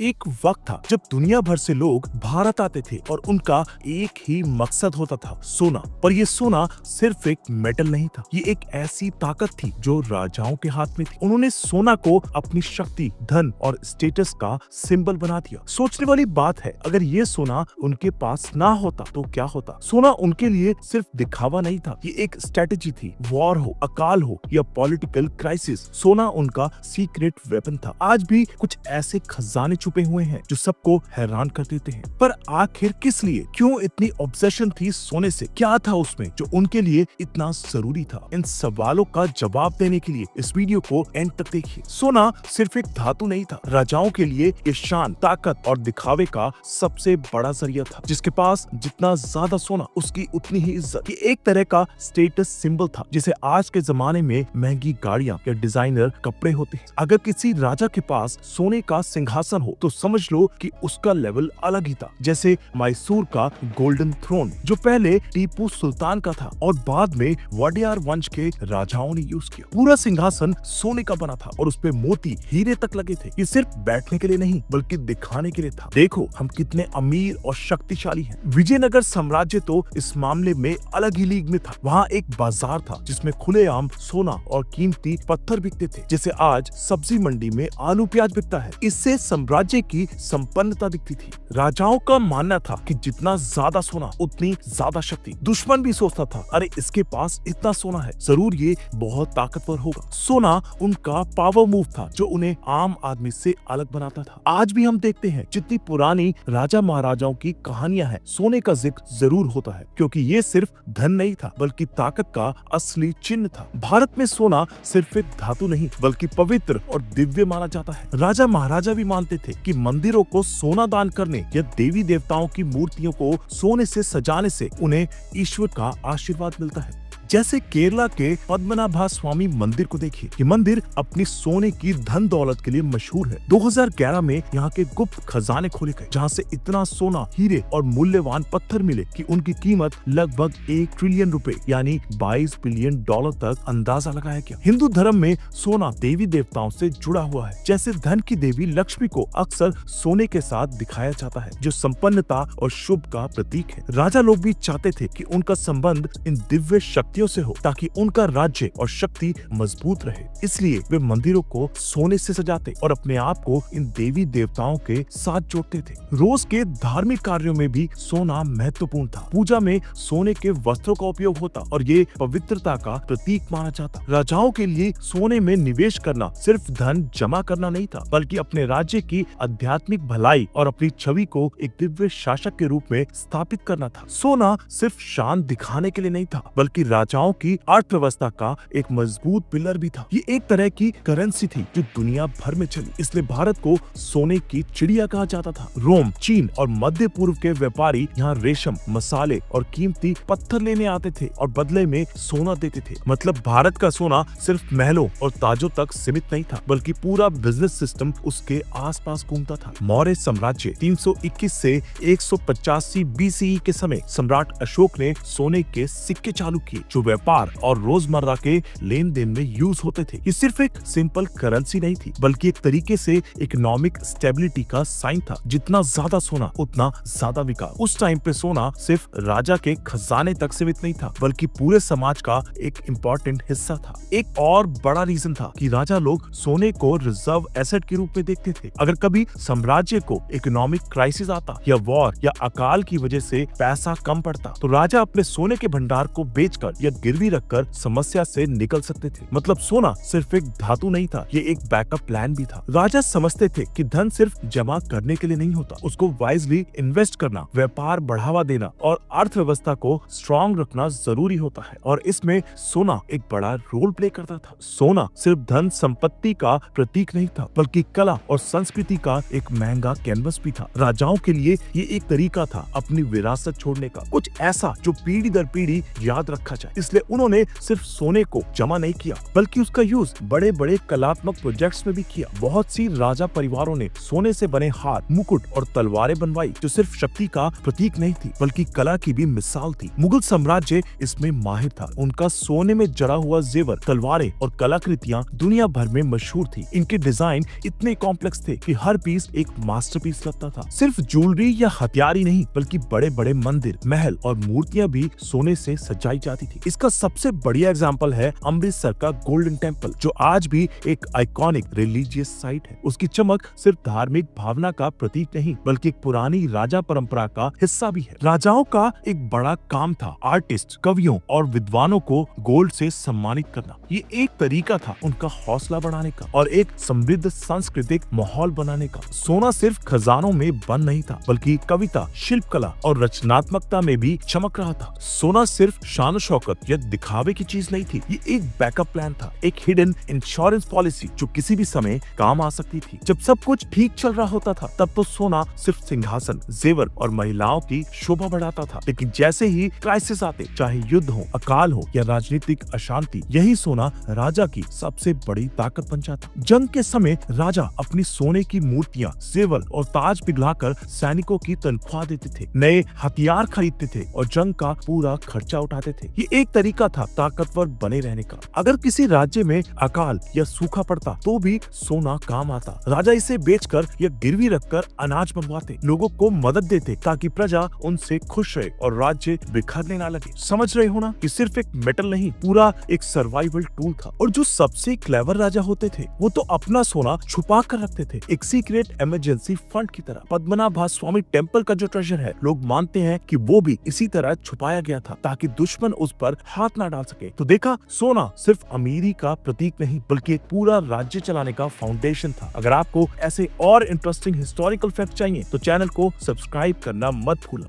एक वक्त था जब दुनिया भर से लोग भारत आते थे और उनका एक ही मकसद होता था, सोना। पर ये सोना सिर्फ एक मेटल नहीं था, ये एक ऐसी ताकत थी जो राजाओं के हाथ में थी। उन्होंने सोना को अपनी शक्ति, धन और स्टेटस का सिंबल बना दिया। सोचने वाली बात है, अगर ये सोना उनके पास ना होता तो क्या होता। सोना उनके लिए सिर्फ दिखावा नहीं था, ये एक स्ट्रेटेजी थी। वॉर हो, अकाल हो या पॉलिटिकल क्राइसिस, सोना उनका सीक्रेट वेपन था। आज भी कुछ ऐसे खजाने छुपे हुए हैं जो सबको हैरान कर देते हैं। पर आखिर किस लिए, क्यों इतनी ऑब्सेशन थी सोने से? क्या था उसमें जो उनके लिए इतना जरूरी था? इन सवालों का जवाब देने के लिए इस वीडियो को एंड तक देखिए। सोना सिर्फ एक धातु नहीं था, राजाओं के लिए ये शान, ताकत और दिखावे का सबसे बड़ा जरिया था। जिसके पास जितना ज्यादा सोना उसकी उतनी ही इज्जत। ये एक तरह का स्टेटस सिंबल था, जिसे आज के जमाने में महंगी गाड़ियां या डिजाइनर कपड़े होते हैं। अगर किसी राजा के पास सोने का सिंहासन हो तो समझ लो कि उसका लेवल अलग ही था। जैसे मैसूर का गोल्डन थ्रोन, जो पहले टीपू सुल्तान का था और बाद में वडियार वंश के राजाओं ने यूज किया। पूरा सिंहासन सोने का बना था और उस पे मोती, हीरे तक लगे थे। ये सिर्फ बैठने के लिए नहीं बल्कि दिखाने के लिए था। देखो हम कितने अमीर और शक्तिशाली हैं। विजयनगर साम्राज्य तो इस मामले में अलग ही लीग में था। वहाँ एक बाजार था जिसमें खुलेआम सोना और कीमती पत्थर बिकते थे, जैसे आज सब्जी मंडी में आलू प्याज बिकता है। इससे साम्राज्य की संपन्नता दिखती थी। राजाओं का मानना था कि जितना ज्यादा सोना उतनी ज्यादा शक्ति। दुश्मन भी सोचता था, अरे इसके पास इतना सोना है, जरूर ये बहुत ताकतवर होगा। सोना उनका पावर मूव था जो उन्हें आम आदमी से अलग बनाता था। आज भी हम देखते हैं जितनी पुरानी राजा महाराजाओं की कहानियां हैं, सोने का जिक्र जरूर होता है, क्योंकि ये सिर्फ धन नहीं था बल्कि ताकत का असली चिन्ह था। भारत में सोना सिर्फ एक धातु नहीं बल्कि पवित्र और दिव्य माना जाता है। राजा महाराजा भी मानते थे कि मंदिरों को सोना दान करने या देवी देवताओं की मूर्तियों को सोने से सजाने से उन्हें ईश्वर का आशीर्वाद मिलता है। जैसे केरला के पद्मनाभा स्वामी मंदिर को देखिए। ये मंदिर अपनी सोने की धन दौलत के लिए मशहूर है। 2011 में यहाँ के गुप्त खजाने खोले गए, जहाँ से इतना सोना, हीरे और मूल्यवान पत्थर मिले कि उनकी कीमत लगभग 1 ट्रिलियन रुपए यानी 22 बिलियन डॉलर तक अंदाजा लगाया गया। हिंदू धर्म में सोना देवी देवताओं से जुड़ा हुआ है। जैसे धन की देवी लक्ष्मी को अक्सर सोने के साथ दिखाया जाता है, जो संपन्नता और शुभ का प्रतीक है। राजा लोग भी चाहते थे कि उनका संबंध इन दिव्य शक्तियों से हो, ताकि उनका राज्य और शक्ति मजबूत रहे। इसलिए वे मंदिरों को सोने से सजाते और अपने आप को इन देवी देवताओं के साथ जोड़ते थे। रोज के धार्मिक कार्यों में भी सोना महत्वपूर्ण था। पूजा में सोने के वस्त्रों का उपयोग होता और ये पवित्रता का प्रतीक माना जाता। राजाओं के लिए सोने में निवेश करना सिर्फ धन जमा करना नहीं था, बल्कि अपने राज्य की आध्यात्मिक भलाई और अपनी छवि को एक दिव्य शासक के रूप में स्थापित करना था। सोना सिर्फ शान दिखाने के लिए नहीं था, बल्कि राजाओं की अर्थव्यवस्था का एक मजबूत पिलर भी था। ये एक तरह की करेंसी थी जो दुनिया भर में चली। इसलिए भारत को सोने की चिड़िया कहा जाता था। रोम, चीन और मध्य पूर्व के व्यापारी यहाँ रेशम, मसाले और कीमती पत्थर लेने आते थे और बदले में सोना देते थे। मतलब भारत का सोना सिर्फ महलों और ताजों तक सीमित नहीं था, बल्कि पूरा बिजनेस सिस्टम उसके आसपास घूमता था। मौर्य साम्राज्य 321 से 185 बीसीई के समय सम्राट अशोक ने सोने के सिक्के चालू किए, जो व्यापार और रोजमर्रा के लेन देन में यूज होते थे। ये सिर्फ एक सिंपल करेंसी नहीं थी, बल्कि एक तरीके से इकोनॉमिक स्टेबिलिटी का साइन था। जितना ज्यादा सोना उतना ज्यादा विकास। उस टाइम पे सोना सिर्फ राजा के खजाने तक सीमित नहीं था, बल्कि पूरे समाज का एक इम्पोर्टेंट हिस्सा था। एक और बड़ा रीजन था कि राजा लोग सोने को रिजर्व एसेट के रूप में देखते थे। अगर कभी साम्राज्य को इकोनॉमिक क्राइसिस आता या वॉर या अकाल की वजह से पैसा कम पड़ता, तो राजा अपने सोने के भंडार को बेचकर या गिरवी रखकर समस्या से निकल सकते थे। मतलब सोना सिर्फ एक धातु नहीं था, ये एक बैकअप प्लान भी था। राजा समझते थे कि धन सिर्फ जमा करने के लिए नहीं होता, उसको वाइजली इन्वेस्ट करना, व्यापार बढ़ावा देना और अर्थव्यवस्था को स्ट्रॉन्ग रखना जरूरी होता है। और इसमें सोना एक बड़ा रोल प्ले करता था। सोना सिर्फ धन संपत्ति का प्रतीक नहीं था, बल्कि कला और संस्कृति का एक महंगा कैनवस भी था। राजाओं के लिए ये एक तरीका था अपनी विरासत छोड़ने का, कुछ ऐसा जो पीढ़ी दर पीढ़ी याद रखा जाए। जाए। इसलिए उन्होंने सिर्फ सोने को जमा नहीं किया बल्कि उसका यूज बड़े बड़े कलात्मक प्रोजेक्ट्स में भी किया। बहुत सी राजा परिवारों ने सोने से बने हार, मुकुट और तलवारें बनवाई जो सिर्फ शक्ति का प्रतीक नहीं थी बल्कि कला की भी मिसाल थी। मुगल साम्राज्य इसमें माहिर था। उनका सोने में जड़ा हुआ जेवर, तलवारें और कलाकृतियां दुनिया भर में मशहूर थी। इनके डिजाइन इतने कॉम्प्लेक्स थे कि हर पीस एक मास्टरपीस लगता था। सिर्फ ज्वेलरी या हथियार ही नहीं बल्कि बड़े बड़े मंदिर, महल और मूर्तियां भी सोने से सजाई जाती थी। इसका सबसे बढ़िया एग्जाम्पल है अमृतसर का गोल्डन टेम्पल, जो आज भी एक आइकॉनिक रिलीजियस साइट है। उसकी चमक सिर्फ धार्मिक भावना का प्रतीक नहीं बल्कि एक पुरानी राजा परंपरा का हिस्सा भी है। राजाओं का एक बड़ा काम था आर्टिस्ट, कवियों और विद्वानों को गोल्ड से सम्मानित करना। ये एक तरीका था उनका हौसला बढ़ाने का और एक समृद्ध सांस्कृतिक माहौल बनाने का। सोना सिर्फ खजानों में बंद नहीं था बल्कि कविता, शिल्पकला और रचनात्मकता में भी चमक रहा था। सोना सिर्फ शान शौकत या दिखावे की चीज नहीं थी, ये एक बैकअप प्लान था, एक हिडन इंश्योरेंस पॉलिसी जो किसी भी समय काम आ सकती थी। जब सब कुछ ठीक चल रहा होता था तब तो सोना सिर्फ सिंहासन, जेवर और महिलाओं की शोभा बढ़ाता था। लेकिन जैसे ही क्राइसिस आते, चाहे युद्ध हो, अकाल हो या राजनीतिक अशांति, यही सोना राजा की सबसे बड़ी ताकत बन जाता। जंग के समय राजा अपनी सोने की मूर्तियां, जेवर और ताज पिघलाकर सैनिकों की तनख्वाह देते थे, नए हथियार खरीदते थे और जंग का पूरा खर्चा उठाते थे। ये एक तरीका था ताकतवर बने रहने का। अगर किसी राज्य में अकाल या सूखा पड़ता तो भी सोना काम आता। राजा इसे बेचकर या गिरवी रखकर अनाज मंगवाते, लोगों को मदद देते ताकि प्रजा उनसे खुश रहे और राज्य बिखरने ना लगे। समझ रहे हो ना कि सिर्फ एक मेटल नहीं, पूरा एक सर्वाइवल टूल था। और जो सबसे क्लेवर राजा होते थे वो तो अपना सोना छुपा कर रखते थे, एक सीक्रेट इमरजेंसी फंड की तरह। पद्मनाभ स्वामी टेम्पल का जो ट्रेजर है, लोग मानते हैं कि वो भी इसी तरह छुपाया गया था ताकि दुश्मन उस पर हाथ ना डाल सके। तो देखा, सोना सिर्फ अमीरी का प्रतीक नहीं बल्कि एक पूरा राज्य चलाने का फाउंडेशन था। अगर आपको ऐसे और इंटरेस्टिंग हिस्टोरिकल फैक्ट चाहिए तो चैनल को सब्सक्राइब करना मत भूलना।